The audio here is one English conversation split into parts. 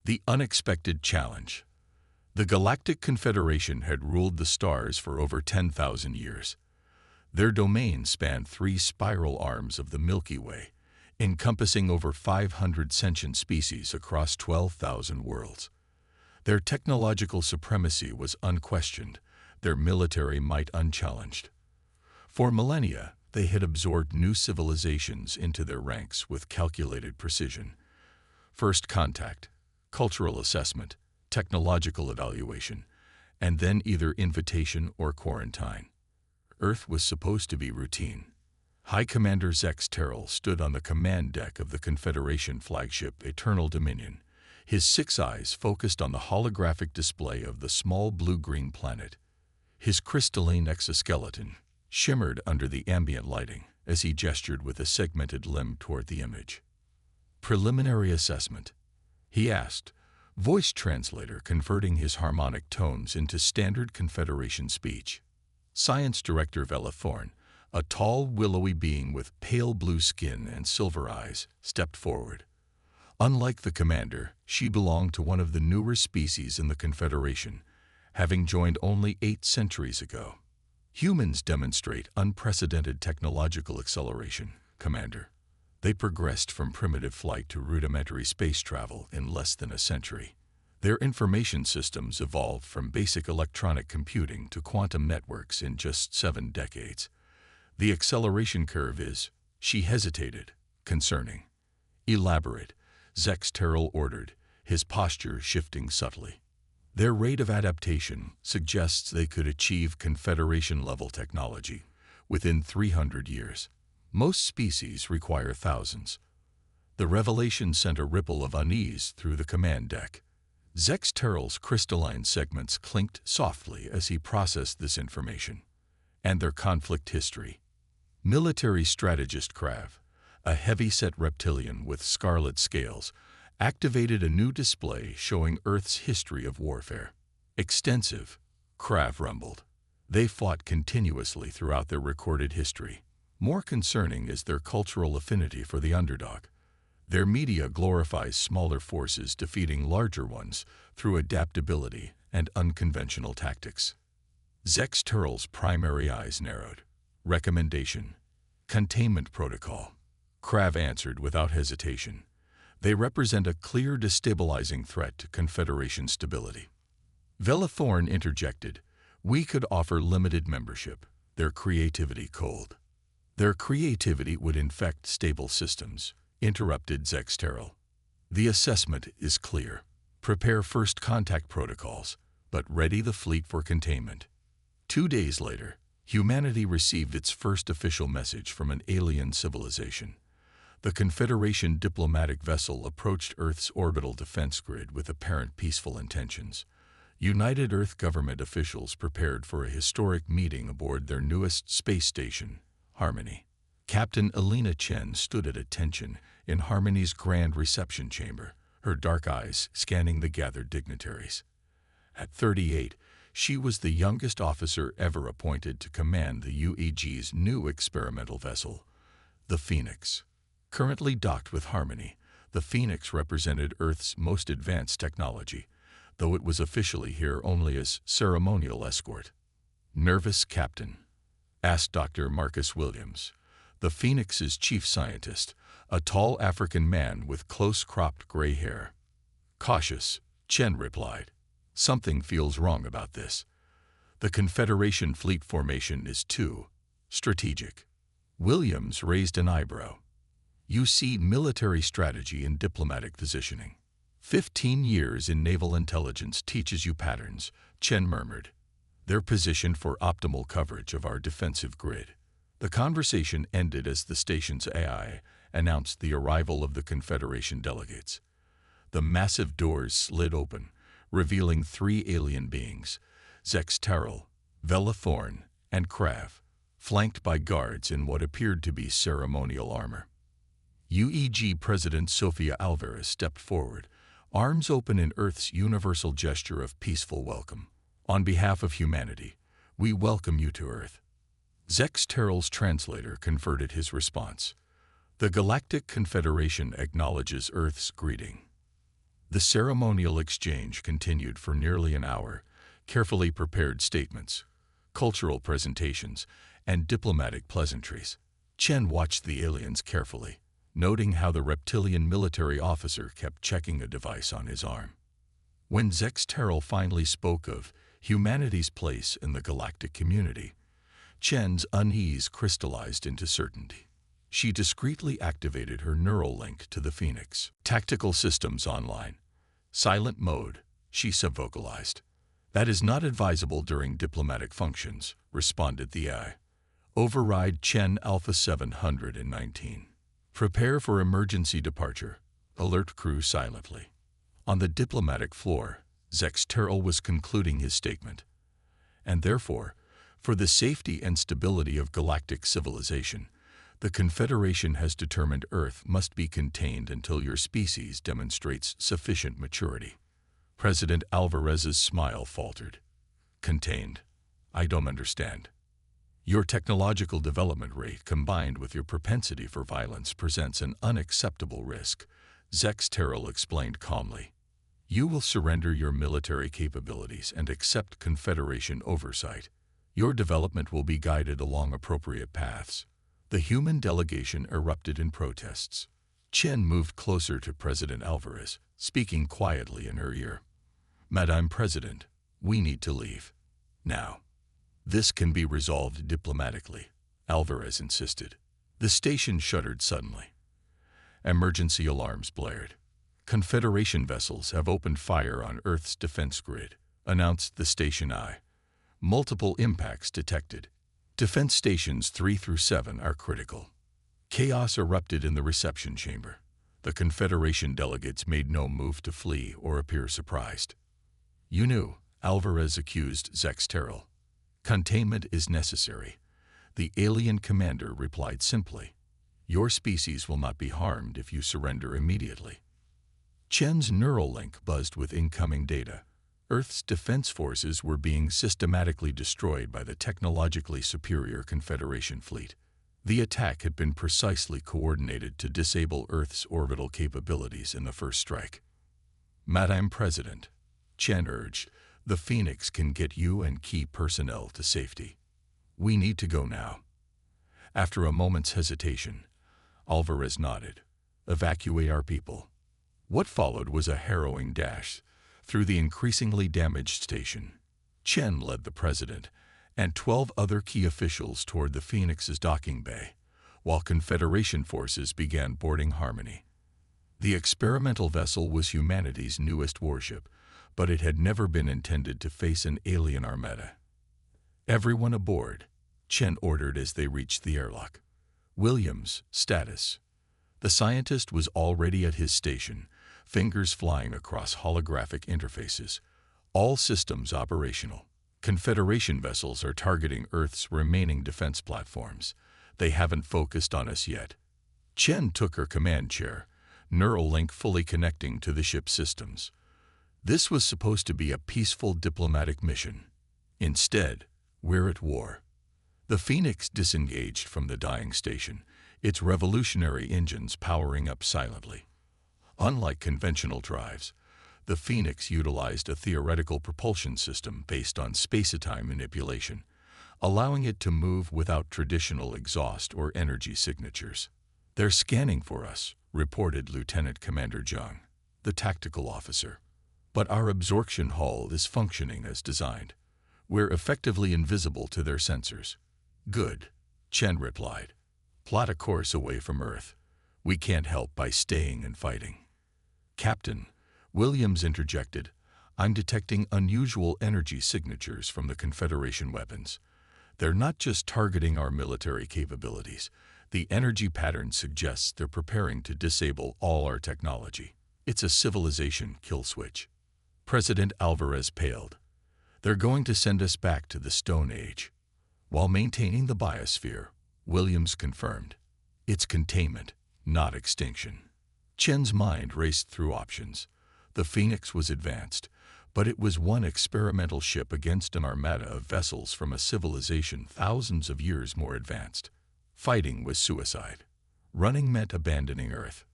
The unexpected challenge. The Galactic Confederation had ruled the stars for over 10,000 years. Their domain spanned 3 spiral arms of the Milky Way, encompassing over 500 sentient species across 12,000 worlds. Their technological supremacy was unquestioned, their military might unchallenged. For millennia, they had absorbed new civilizations into their ranks with calculated precision. First contact, cultural assessment, technological evaluation, and then either invitation or quarantine. Earth was supposed to be routine. High Commander Zex Terrell stood on the command deck of the Confederation flagship Eternal Dominion, his 6 eyes focused on the holographic display of the small blue-green planet. His crystalline exoskeleton shimmered under the ambient lighting as he gestured with a segmented limb toward the image. Preliminary assessment, he asked, voice translator converting his harmonic tones into standard Confederation speech. Science Director Vela Thorne, a tall, willowy being with pale blue skin and silver eyes, stepped forward. Unlike the commander, she belonged to one of the newer species in the Confederation, having joined only 8 centuries ago. Humans demonstrate unprecedented technological acceleration, Commander. They progressed from primitive flight to rudimentary space travel in less than a century. Their information systems evolved from basic electronic computing to quantum networks in just 7 decades. The acceleration curve is, she hesitated, concerning. Elaborate, Zex Terrell ordered, his posture shifting subtly. Their rate of adaptation suggests they could achieve Confederation-level technology within 300 years. Most species require thousands. The revelation sent a ripple of unease through the command deck. Zex Terrell's crystalline segments clinked softly as he processed this information. And their conflict history. Military strategist Krav, a heavy-set reptilian with scarlet scales, activated a new display showing Earth's history of warfare. Extensive, Krav rumbled. They fought continuously throughout their recorded history. More concerning is their cultural affinity for the underdog. Their media glorifies smaller forces defeating larger ones through adaptability and unconventional tactics. Zex Terrell's primary eyes narrowed. Recommendation. Containment protocol. Krav answered without hesitation. They represent a clear destabilizing threat to Confederation stability. Vela Thorne interjected. We could offer limited membership, their creativity cold. Their creativity would infect stable systems, interrupted Zex Terrell. The assessment is clear. Prepare first contact protocols, but ready the fleet for containment. 2 days later, humanity received its first official message from an alien civilization. The Confederation diplomatic vessel approached Earth's orbital defense grid with apparent peaceful intentions. United Earth government officials prepared for a historic meeting aboard their newest space station, Harmony. Captain Elena Chen stood at attention in Harmony's grand reception chamber, her dark eyes scanning the gathered dignitaries. At 38, she was the youngest officer ever appointed to command the UEG's new experimental vessel, the Phoenix. Currently docked with Harmony, the Phoenix represented Earth's most advanced technology, though it was officially here only as ceremonial escort. Nervous Captain? Asked Dr. Marcus Williams, the Phoenix's chief scientist, a tall African man with close-cropped gray hair. Cautious, Chen replied. Something feels wrong about this. The Confederation fleet formation is too strategic. Williams raised an eyebrow. You see military strategy and diplomatic positioning. 15 years in naval intelligence teaches you patterns, Chen murmured. They're positioned for optimal coverage of our defensive grid. The conversation ended as the station's AI announced the arrival of the Confederation delegates. The massive doors slid open, revealing 3 alien beings, Zex Terrell, Vela Thorne, and Krav, flanked by guards in what appeared to be ceremonial armor. UEG President Sofia Alvarez stepped forward, arms open in Earth's universal gesture of peaceful welcome. On behalf of humanity, we welcome you to Earth. Zex Terrell's translator converted his response. The Galactic Confederation acknowledges Earth's greeting. The ceremonial exchange continued for nearly an hour. Carefully prepared statements, cultural presentations, and diplomatic pleasantries. Chen watched the aliens carefully, noting how the reptilian military officer kept checking a device on his arm. When Zexterral finally spoke of humanity's place in the galactic community, Chen's unease crystallized into certainty. She discreetly activated her neural link to the Phoenix. Tactical systems online. Silent mode, she subvocalized. That is not advisable during diplomatic functions, responded the AI. Override Chen Alpha 719. Prepare for emergency departure. Alert crew silently. On the diplomatic floor, Zexterral was concluding his statement. And therefore, for the safety and stability of galactic civilization, the Confederation has determined Earth must be contained until your species demonstrates sufficient maturity. President Alvarez's smile faltered. Contained? I don't understand. Your technological development rate combined with your propensity for violence presents an unacceptable risk, Zexterral explained calmly. You will surrender your military capabilities and accept Confederation oversight. Your development will be guided along appropriate paths. The human delegation erupted in protests. Chen moved closer to President Alvarez, speaking quietly in her ear. Madame President, we need to leave. Now. This can be resolved diplomatically, Alvarez insisted. The station shuddered suddenly. Emergency alarms blared. Confederation vessels have opened fire on Earth's defense grid, announced the station eye. Multiple impacts detected. Defense stations 3 through 7 are critical. Chaos erupted in the reception chamber. The Confederation delegates made no move to flee or appear surprised. You knew, Alvarez accused Zexterral. Containment is necessary. The alien commander replied simply. Your species will not be harmed if you surrender immediately. Chen's neural link buzzed with incoming data. Earth's defense forces were being systematically destroyed by the technologically superior Confederation fleet. The attack had been precisely coordinated to disable Earth's orbital capabilities in the first strike. Madame President, Chen urged, the Phoenix can get you and key personnel to safety. We need to go now. After a moment's hesitation, Alvarez nodded. Evacuate our people. What followed was a harrowing dash through the increasingly damaged station. Chen led the president and 12 other key officials toward the Phoenix's docking bay, while Confederation forces began boarding Harmony. The experimental vessel was humanity's newest warship, but it had never been intended to face an alien armada. Everyone aboard, Chen ordered as they reached the airlock. Williams, status. The scientist was already at his station, fingers flying across holographic interfaces. All systems operational. Confederation vessels are targeting Earth's remaining defense platforms. They haven't focused on us yet. Chen took her command chair, neural link fully connecting to the ship's systems. This was supposed to be a peaceful diplomatic mission. Instead, we're at war. The Phoenix disengaged from the dying station, its revolutionary engines powering up silently. Unlike conventional drives, the Phoenix utilized a theoretical propulsion system based on space-time manipulation, allowing it to move without traditional exhaust or energy signatures. They're scanning for us, reported Lieutenant Commander Zhang, the tactical officer. But our absorption hull is functioning as designed. We're effectively invisible to their sensors. Good, Chen replied. Plot a course away from Earth. We can't help by staying and fighting. Captain, Williams interjected, I'm detecting unusual energy signatures from the Confederation weapons. They're not just targeting our military capabilities. The energy pattern suggests they're preparing to disable all our technology. It's a civilization kill switch. President Alvarez paled. They're going to send us back to the Stone Age. While maintaining the biosphere, Williams confirmed. It's containment, not extinction. Chen's mind raced through options. The Phoenix was advanced, but it was one experimental ship against an armada of vessels from a civilization thousands of years more advanced. Fighting was suicide. Running meant abandoning Earth.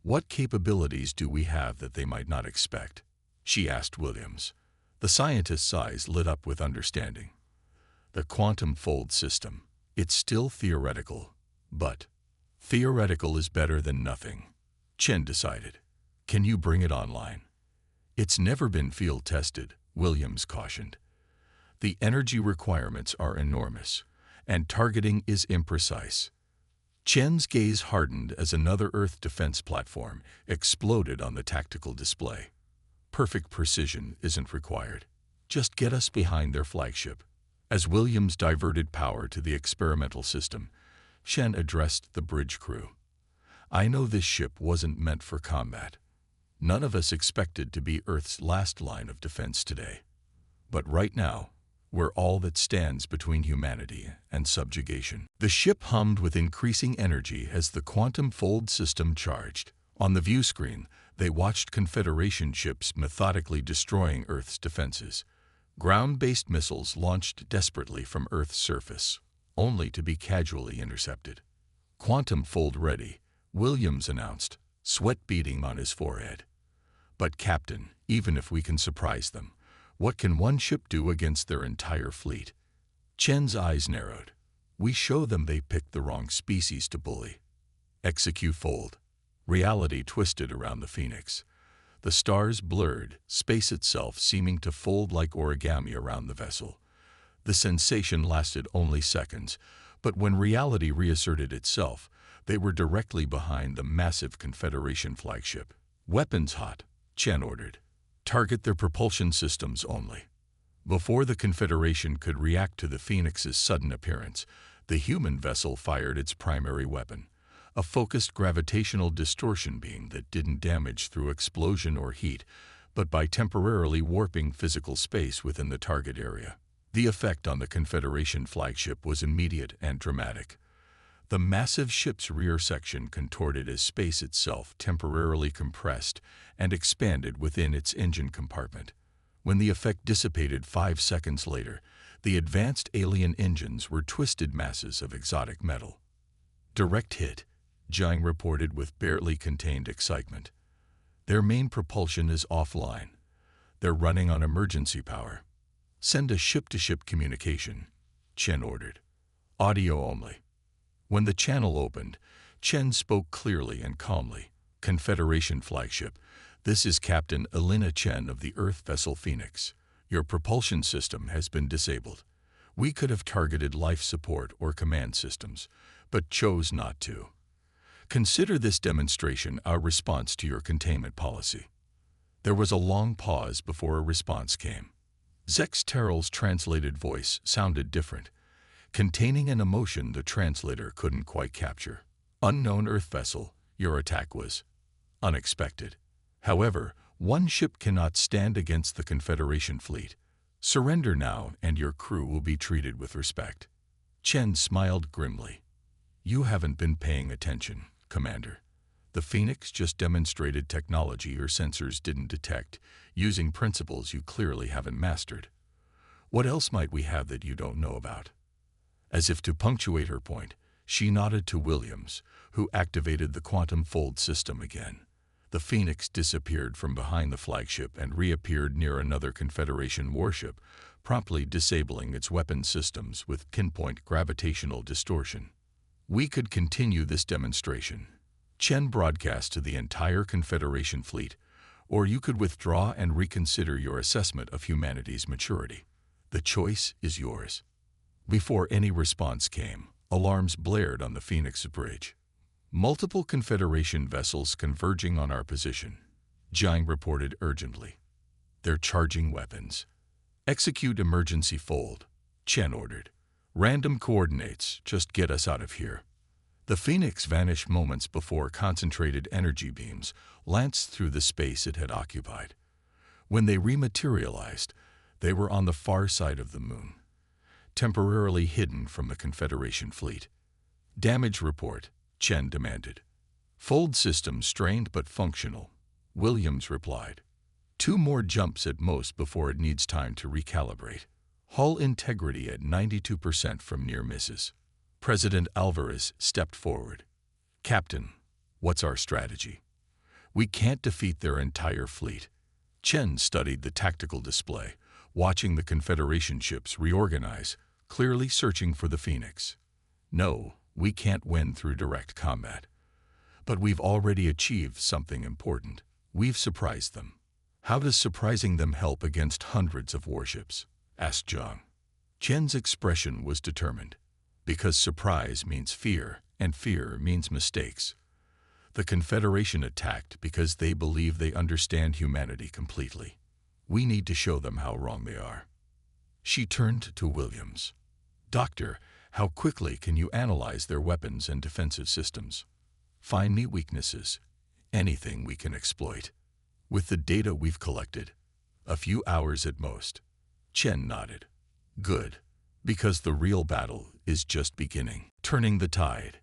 "What capabilities do we have that they might not expect?" she asked Williams. The scientist's eyes lit up with understanding. "The quantum fold system. It's still theoretical, but theoretical is better than nothing," Chen decided. "Can you bring it online?" "It's never been field tested," Williams cautioned. "The energy requirements are enormous, and targeting is imprecise." Chen's gaze hardened as another Earth defense platform exploded on the tactical display. "Perfect precision isn't required. Just get us behind their flagship." As Williams diverted power to the experimental system, Chen addressed the bridge crew. "I know this ship wasn't meant for combat. None of us expected to be Earth's last line of defense today. But right now, we're all that stands between humanity and subjugation." The ship hummed with increasing energy as the quantum fold system charged. On the view screen, they watched Confederation ships methodically destroying Earth's defenses. Ground-based missiles launched desperately from Earth's surface, only to be casually intercepted. "Quantum fold ready," Williams announced, sweat beading on his forehead. "But Captain, even if we can surprise them, what can one ship do against their entire fleet?" Chen's eyes narrowed. "We show them they picked the wrong species to bully." Execute fold. Reality twisted around the Phoenix. The stars blurred, space itself seeming to fold like origami around the vessel. The sensation lasted only seconds, but when reality reasserted itself, they were directly behind the massive Confederation flagship. "Weapons hot," Chen ordered. "Target their propulsion systems only." Before the Confederation could react to the Phoenix's sudden appearance, the human vessel fired its primary weapon, a focused gravitational distortion beam that didn't damage through explosion or heat, but by temporarily warping physical space within the target area. The effect on the Confederation flagship was immediate and dramatic. The massive ship's rear section contorted as space itself temporarily compressed and expanded within its engine compartment. When the effect dissipated 5 seconds later, the advanced alien engines were twisted masses of exotic metal. "Direct hit," Jiang reported with barely contained excitement. "Their main propulsion is offline. They're running on emergency power." "Send a ship-to-ship communication," Chen ordered. "Audio only." When the channel opened, Chen spoke clearly and calmly. "Confederation flagship, this is Captain Elena Chen of the Earth vessel Phoenix. Your propulsion system has been disabled. We could have targeted life support or command systems, but chose not to. Consider this demonstration our response to your containment policy." There was a long pause before a response came. Zex Terrell's translated voice sounded different, containing an emotion the translator couldn't quite capture. "Unknown Earth vessel, your attack was unexpected. However, one ship cannot stand against the Confederation fleet. Surrender now and your crew will be treated with respect." Chen smiled grimly. "You haven't been paying attention, Commander. The Phoenix just demonstrated technology your sensors didn't detect, using principles you clearly haven't mastered. What else might we have that you don't know about?" As if to punctuate her point, she nodded to Williams, who activated the quantum fold system again. The Phoenix disappeared from behind the flagship and reappeared near another Confederation warship, promptly disabling its weapon systems with pinpoint gravitational distortion. "We could continue this demonstration," Chen broadcast to the entire Confederation fleet, "or you could withdraw and reconsider your assessment of humanity's maturity. The choice is yours." Before any response came, alarms blared on the Phoenix bridge. "Multiple Confederation vessels converging on our position," Jiang reported urgently. "They're charging weapons." "Execute emergency fold," Chen ordered. "Random coordinates, just get us out of here." The Phoenix vanished moments before concentrated energy beams lanced through the space it had occupied. When they rematerialized, they were on the far side of the moon, temporarily hidden from the Confederation fleet. "Damage report," Chen demanded. "Fold system strained but functional," Williams replied. "2 more jumps at most before it needs time to recalibrate. Hull integrity at 92% from near misses." President Alvarez stepped forward. "Captain, what's our strategy?" We can't defeat their entire fleet. Chen studied the tactical display, watching the Confederation ships reorganize, clearly searching for the Phoenix. No, we can't win through direct combat. But we've already achieved something important. We've surprised them. How does surprising them help against hundreds of warships? Asked Zhang. Chen's expression was determined. Because surprise means fear, and fear means mistakes. The Confederation attacked because they believe they understand humanity completely. We need to show them how wrong they are. She turned to Williams. Doctor, how quickly can you analyze their weapons and defensive systems? Find me weaknesses, anything we can exploit. With the data we've collected, a few hours at most. Chen nodded. Good, because the real battle is just beginning. Turning the tide.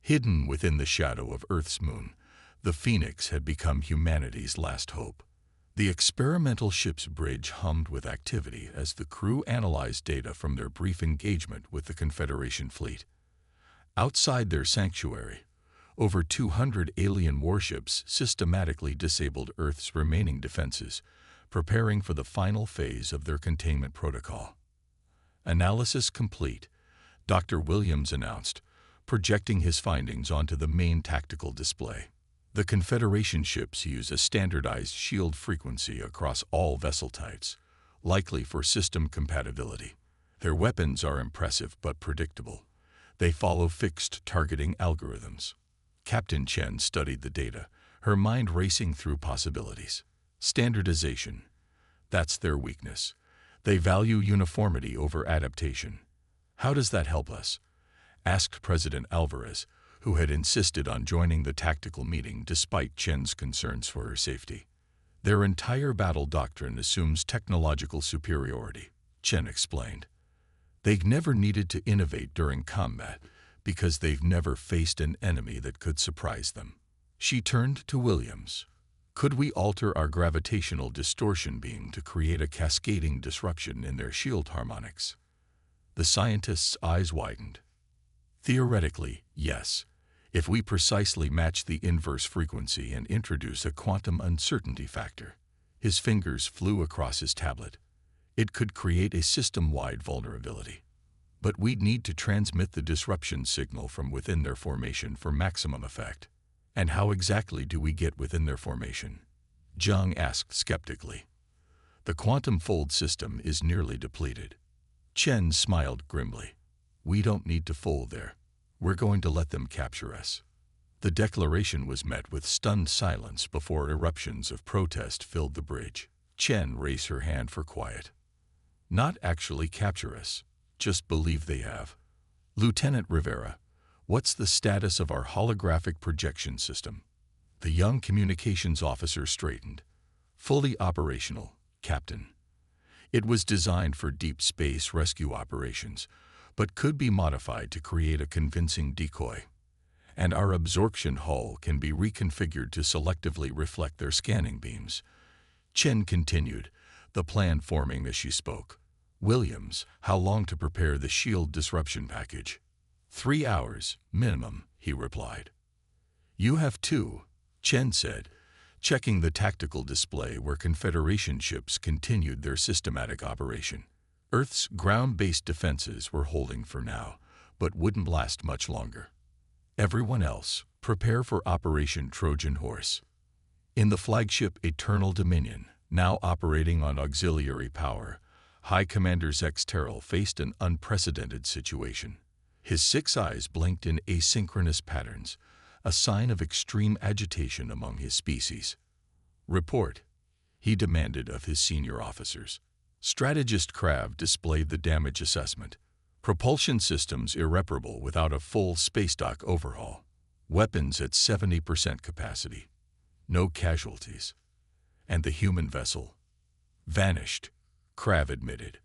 Hidden within the shadow of Earth's moon, the Phoenix had become humanity's last hope. The experimental ship's bridge hummed with activity as the crew analyzed data from their brief engagement with the Confederation fleet. Outside their sanctuary, over 200 alien warships systematically disabled Earth's remaining defenses, preparing for the final phase of their containment protocol. Analysis complete, Dr. Williams announced, projecting his findings onto the main tactical display. The Confederation ships use a standardized shield frequency across all vessel types, likely for system compatibility. Their weapons are impressive but predictable. They follow fixed targeting algorithms. Captain Chen studied the data, her mind racing through possibilities. Standardization. That's their weakness. They value uniformity over adaptation. How does that help us? Asked President Alvarez, who had insisted on joining the tactical meeting despite Chen's concerns for her safety. Their entire battle doctrine assumes technological superiority, Chen explained. They've never needed to innovate during combat because they've never faced an enemy that could surprise them. She turned to Williams. Could we alter our gravitational distortion beam to create a cascading disruption in their shield harmonics? The scientist's eyes widened. Theoretically, yes, if we precisely match the inverse frequency and introduce a quantum uncertainty factor. His fingers flew across his tablet. It could create a system-wide vulnerability. But we'd need to transmit the disruption signal from within their formation for maximum effect. And how exactly do we get within their formation? Zhang asked skeptically. The quantum fold system is nearly depleted. Chen smiled grimly. We don't need to fold there. We're going to let them capture us. The declaration was met with stunned silence before eruptions of protest filled the bridge. Chen raised her hand for quiet. Not actually capture us, just believe they have. Lieutenant Rivera, what's the status of our holographic projection system? The young communications officer straightened. Fully operational, Captain. It was designed for deep space rescue operations, but could be modified to create a convincing decoy. And our absorption hull can be reconfigured to selectively reflect their scanning beams. Chen continued, the plan forming as she spoke. Williams, how long to prepare the shield disruption package? 3 hours, minimum, he replied. You have 2, Chen said, checking the tactical display where Confederation ships continued their systematic operation. Earth's ground-based defenses were holding for now, but wouldn't last much longer. Everyone else, prepare for Operation Trojan Horse. In the flagship Eternal Dominion, now operating on auxiliary power, High Commander Zex Terrell faced an unprecedented situation. His 6 eyes blinked in asynchronous patterns, a sign of extreme agitation among his species. Report, he demanded of his senior officers. Strategist Krav displayed the damage assessment. Propulsion systems irreparable without a full space dock overhaul. Weapons at 70% capacity. No casualties. And the human vessel? Vanished, Krav admitted.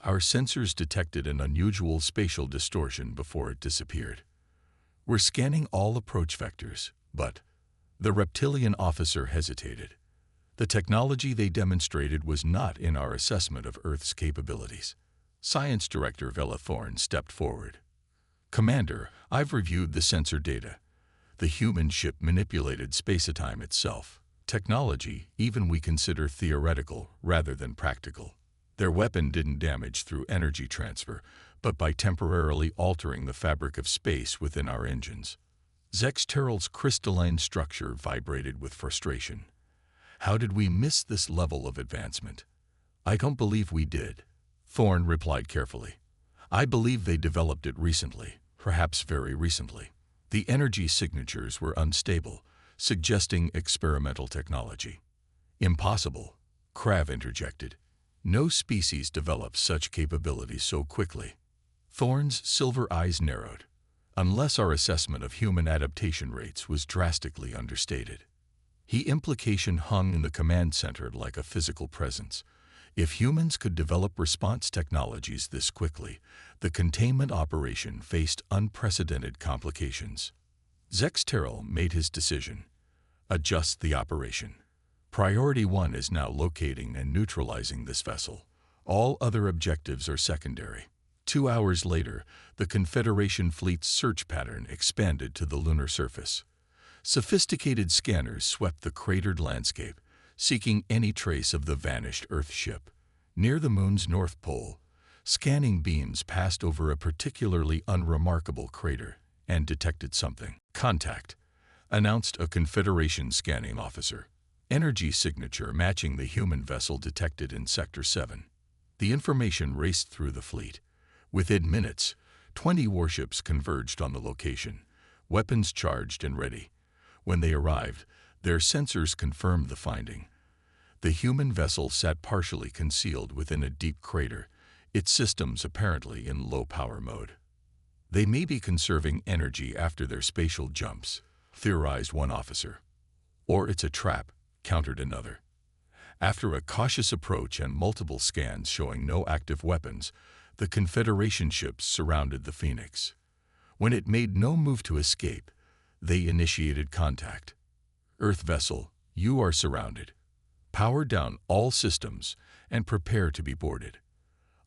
Our sensors detected an unusual spatial distortion before it disappeared. We're scanning all approach vectors, but the reptilian officer hesitated. The technology they demonstrated was not in our assessment of Earth's capabilities. Science Director Vela Thorne stepped forward. Commander, I've reviewed the sensor data. The human ship manipulated space-time itself. Technology, even we consider theoretical rather than practical. Their weapon didn't damage through energy transfer, but by temporarily altering the fabric of space within our engines. Zexteral's crystalline structure vibrated with frustration. How did we miss this level of advancement? I don't believe we did, Thorne replied carefully. I believe they developed it recently, perhaps very recently. The energy signatures were unstable, suggesting experimental technology. Impossible, Krav interjected. No species develops such capabilities so quickly. Thorne's silver eyes narrowed. Unless our assessment of human adaptation rates was drastically understated. His implication hung in the command center like a physical presence. If humans could develop response technologies this quickly, the containment operation faced unprecedented complications. Zexteral made his decision. Adjust the operation. Priority 1 is now locating and neutralizing this vessel. All other objectives are secondary. 2 hours later, the Confederation fleet's search pattern expanded to the lunar surface. Sophisticated scanners swept the cratered landscape, seeking any trace of the vanished Earth ship. Near the Moon's North Pole, scanning beams passed over a particularly unremarkable crater and detected something. Contact, announced a Confederation scanning officer. Energy signature matching the human vessel detected in Sector 7. The information raced through the fleet. Within minutes, 20 warships converged on the location, weapons charged and ready. When they arrived, their sensors confirmed the finding. The human vessel sat partially concealed within a deep crater, its systems apparently in low-power mode. They may be conserving energy after their spatial jumps, theorized one officer. Or it's a trap, countered another. After a cautious approach and multiple scans showing no active weapons, the Confederation ships surrounded the Phoenix. When it made no move to escape, they initiated contact. Earth vessel, you are surrounded. Power down all systems and prepare to be boarded.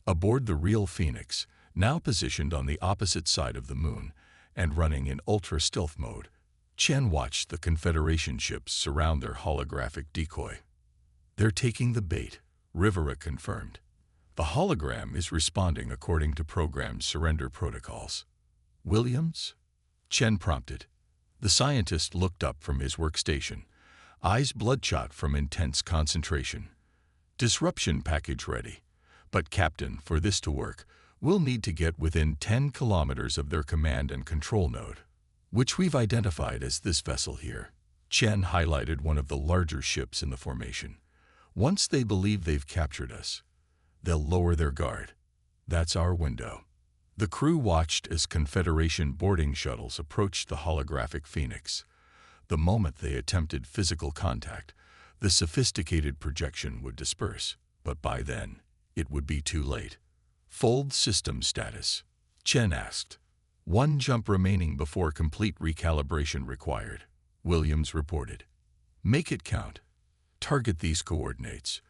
Aboard the real Phoenix, now positioned on the opposite side of the Moon and running in ultra-stealth mode, Chen watched the Confederation ships surround their holographic decoy. They're taking the bait, Rivera confirmed. The hologram is responding according to programmed surrender protocols. Williams? Chen prompted. The scientist looked up from his workstation, eyes bloodshot from intense concentration. Disruption package ready. But Captain, for this to work, we'll need to get within 10 kilometers of their command and control node, which we've identified as this vessel here. Chen highlighted one of the larger ships in the formation. Once they believe they've captured us, they'll lower their guard. That's our window. The crew watched as Confederation boarding shuttles approached the holographic Phoenix. The moment they attempted physical contact, the sophisticated projection would disperse, but by then, it would be too late. Fold system status, Chen asked. 1 jump remaining before complete recalibration required, Williams reported. Make it count. Target these coordinates.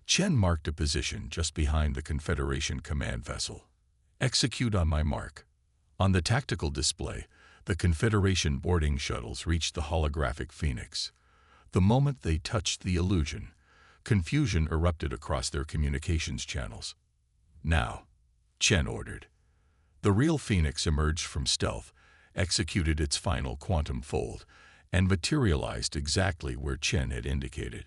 Chen marked a position just behind the Confederation command vessel. Execute on my mark. On the tactical display, the Confederation boarding shuttles reached the holographic Phoenix. The moment they touched the illusion, confusion erupted across their communications channels. Now, Chen ordered. The real Phoenix emerged from stealth, executed its final quantum fold, and materialized exactly where Chen had indicated,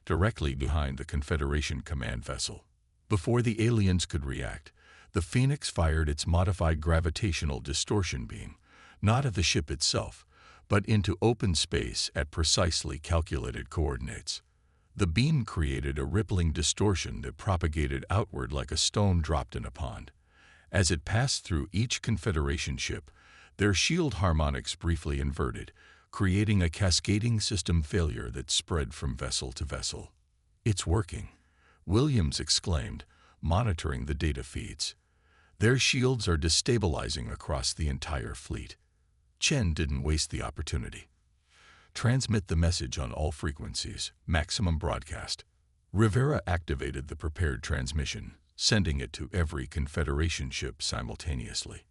directly behind the Confederation command vessel. Before the aliens could react, the Phoenix fired its modified gravitational distortion beam, not at the ship itself, but into open space at precisely calculated coordinates. The beam created a rippling distortion that propagated outward like a stone dropped in a pond. As it passed through each Confederation ship, their shield harmonics briefly inverted, creating a cascading system failure that spread from vessel to vessel. It's working, Williams exclaimed, monitoring the data feeds. Their shields are destabilizing across the entire fleet. Chen didn't waste the opportunity. Transmit the message on all frequencies, maximum broadcast. Rivera activated the prepared transmission, sending it to every Confederation ship simultaneously.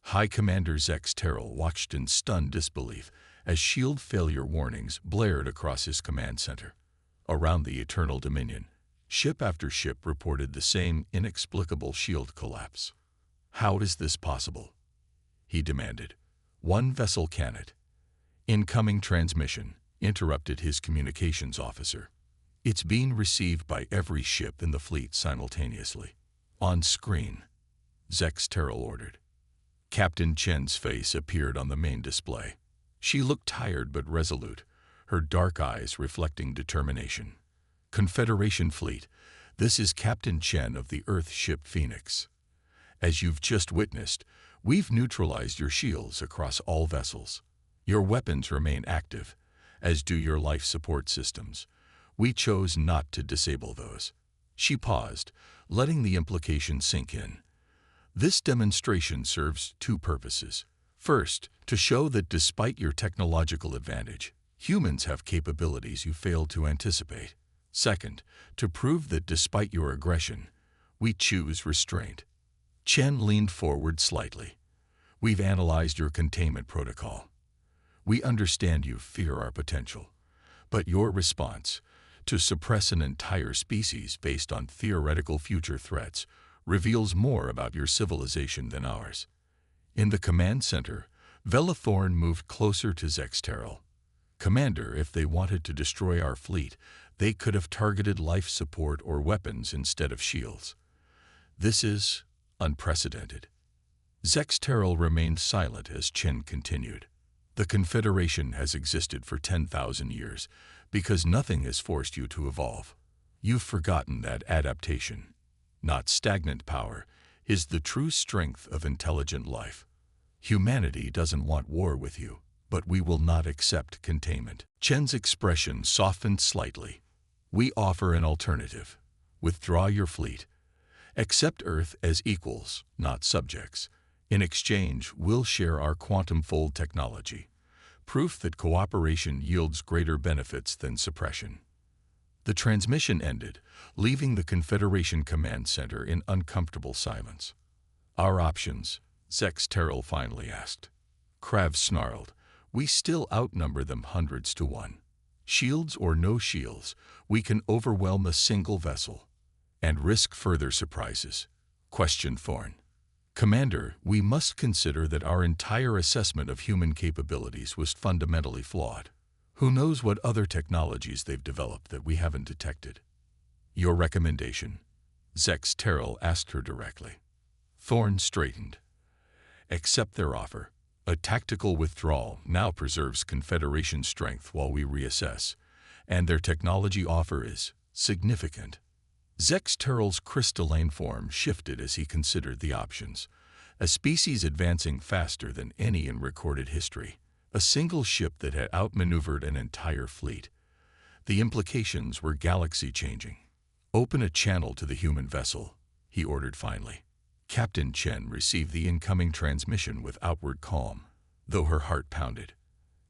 High Commander Zexteral watched in stunned disbelief as shield failure warnings blared across his command center. Around the Eternal Dominion, ship after ship reported the same inexplicable shield collapse. "How is this possible?" he demanded. "One vessel cannot." "Incoming transmission," interrupted his communications officer. "It's being received by every ship in the fleet simultaneously." "On screen," Zex Terrell ordered. Captain Chen's face appeared on the main display. She looked tired but resolute, her dark eyes reflecting determination. "Confederation fleet, this is Captain Chen of the Earth ship Phoenix. As you've just witnessed, we've neutralized your shields across all vessels. Your weapons remain active, as do your life support systems. We chose not to disable those." She paused, letting the implication sink in. "This demonstration serves two purposes. First, to show that despite your technological advantage, humans have capabilities you failed to anticipate. Second, to prove that despite your aggression, we choose restraint." Chen leaned forward slightly. "We've analyzed your containment protocol. We understand you fear our potential, but your response, to suppress an entire species based on theoretical future threats, reveals more about your civilization than ours." In the command center, Vela Thorn moved closer to Zex Terrell. "Commander, if they wanted to destroy our fleet, they could have targeted life support or weapons instead of shields. This is unprecedented." Zex Terrell remained silent as Chen continued. "The Confederation has existed for 10,000 years because nothing has forced you to evolve. You've forgotten that adaptation, not stagnant power, is the true strength of intelligent life. Humanity doesn't want war with you, but we will not accept containment." Chen's expression softened slightly. "We offer an alternative. Withdraw your fleet. Accept Earth as equals, not subjects. In exchange, we'll share our quantum fold technology, proof that cooperation yields greater benefits than suppression." The transmission ended, leaving the Confederation Command Center in uncomfortable silence. "Our options?" Zex Terrell finally asked. Krav snarled. "We still outnumber them hundreds to one. Shields or no shields, we can overwhelm a single vessel. And risk further surprises," questioned Thorn. "Commander, we must consider that our entire assessment of human capabilities was fundamentally flawed. Who knows what other technologies they've developed that we haven't detected." "Your recommendation?" Zex Terrell asked her directly. Thorn straightened. "Accept their offer. A tactical withdrawal now preserves Confederation strength while we reassess, and their technology offer is significant." Zex Terrell's crystalline form shifted as he considered the options. A species advancing faster than any in recorded history. A single ship that had outmaneuvered an entire fleet. The implications were galaxy-changing. "Open a channel to the human vessel," he ordered finally. Captain Chen received the incoming transmission with outward calm, though her heart pounded.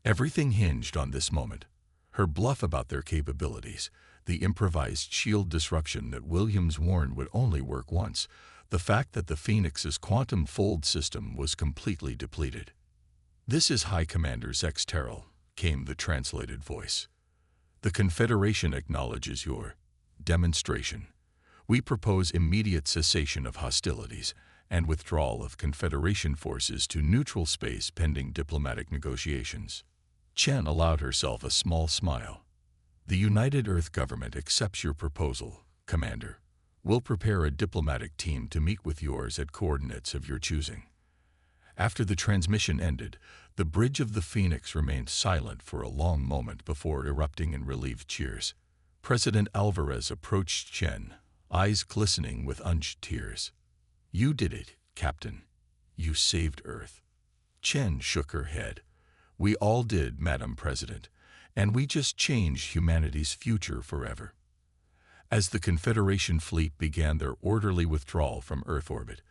Everything hinged on this moment. Her bluff about their capabilities, the improvised shield disruption that Williams warned would only work once, the fact that the Phoenix's quantum fold system was completely depleted. "This is High Commander Zex Terrell," came the translated voice. "The Confederation acknowledges your demonstration. We propose immediate cessation of hostilities and withdrawal of Confederation forces to neutral space pending diplomatic negotiations." Chen allowed herself a small smile. "The United Earth government accepts your proposal, Commander. We'll prepare a diplomatic team to meet with yours at coordinates of your choosing." After the transmission ended, the bridge of the Phoenix remained silent for a long moment before erupting in relieved cheers. President Alvarez approached Chen, eyes glistening with unused tears. "You did it, Captain. You saved Earth." Chen shook her head. "We all did, Madam President, and we just changed humanity's future forever." As the Confederation fleet began their orderly withdrawal from Earth orbit,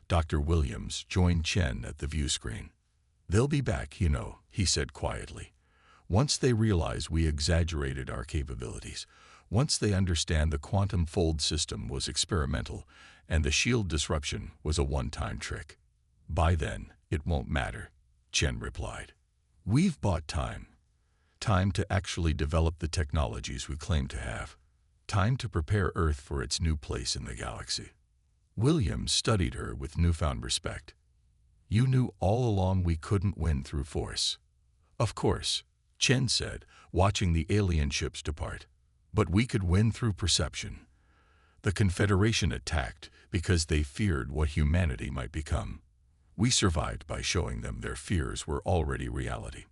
Dr. Williams joined Chen at the view screen. "They'll be back, you know," he said quietly. "Once they realize we exaggerated our capabilities, once they understand the quantum fold system was experimental and the shield disruption was a one-time trick." "By then, it won't matter," Chen replied. We've bought time. Time to actually develop the technologies we claim to have. Time to prepare Earth for its new place in the galaxy. Williams studied her with newfound respect. You knew all along we couldn't win through force. Of course, Chen said, watching the alien ships depart. But we could win through perception. The Confederation attacked because they feared what humanity might become. We survived by showing them their fears were already reality.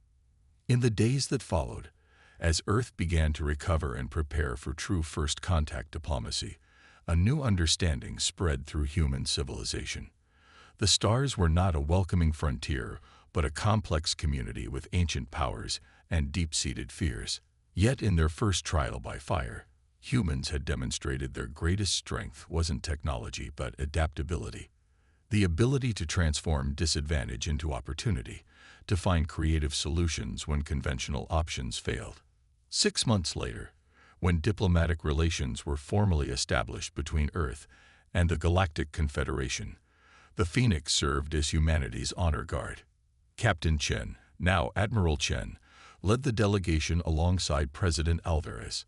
In the days that followed, as Earth began to recover and prepare for true first contact diplomacy, a new understanding spread through human civilization. The stars were not a welcoming frontier, but a complex community with ancient powers and deep-seated fears. Yet in their first trial by fire, humans had demonstrated their greatest strength wasn't technology but adaptability. The ability to transform disadvantage into opportunity, to find creative solutions when conventional options failed. 6 months later, when diplomatic relations were formally established between Earth and the Galactic Confederation, the Phoenix served as humanity's honor guard. Captain Chen, now Admiral Chen, led the delegation alongside President Alvarez.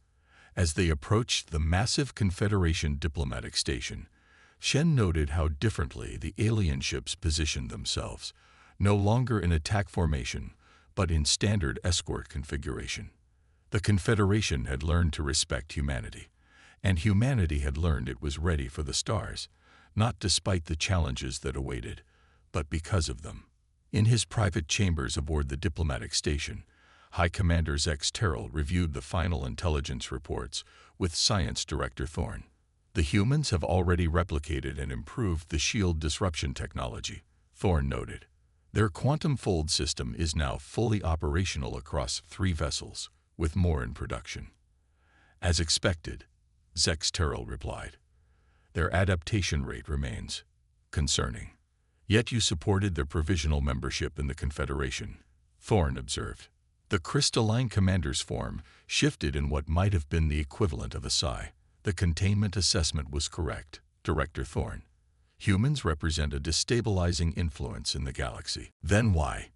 As they approached the massive Confederation diplomatic station, Chen noted how differently the alien ships positioned themselves, no longer in attack formation, but in standard escort configuration. The Confederation had learned to respect humanity, and humanity had learned it was ready for the stars, not despite the challenges that awaited, but because of them. In his private chambers aboard the diplomatic station, High Commander Zex Terrell reviewed the final intelligence reports with Science Director Thorne. The humans have already replicated and improved the shield disruption technology, Thorne noted. Their quantum fold system is now fully operational across 3 vessels, with more in production. As expected, Zex Terrell replied. Their adaptation rate remains concerning. Yet you supported their provisional membership in the Confederation, Thorne observed. The crystalline commander's form shifted in what might have been the equivalent of a sigh. The containment assessment was correct, Director Thorne. Humans represent a destabilizing influence in the galaxy. Then why?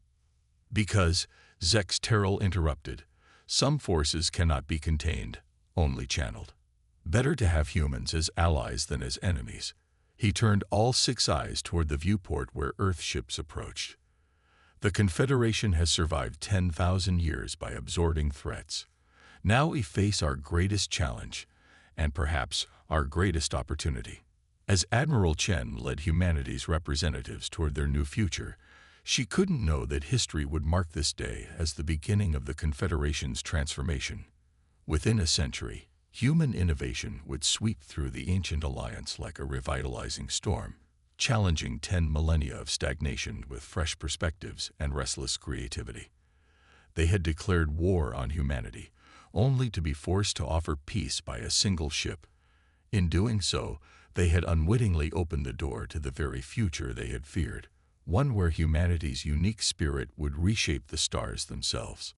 Because, Zex Terrell interrupted, some forces cannot be contained, only channeled. Better to have humans as allies than as enemies. He turned all 6 eyes toward the viewport where Earth ships approached. The Confederation has survived 10,000 years by absorbing threats. Now we face our greatest challenge, and perhaps our greatest opportunity. As Admiral Chen led humanity's representatives toward their new future, she couldn't know that history would mark this day as the beginning of the Confederation's transformation. Within a century, human innovation would sweep through the ancient alliance like a revitalizing storm, challenging 10 millennia of stagnation with fresh perspectives and restless creativity. They had declared war on humanity, only to be forced to offer peace by a single ship. In doing so, they had unwittingly opened the door to the very future they had feared, one where humanity's unique spirit would reshape the stars themselves.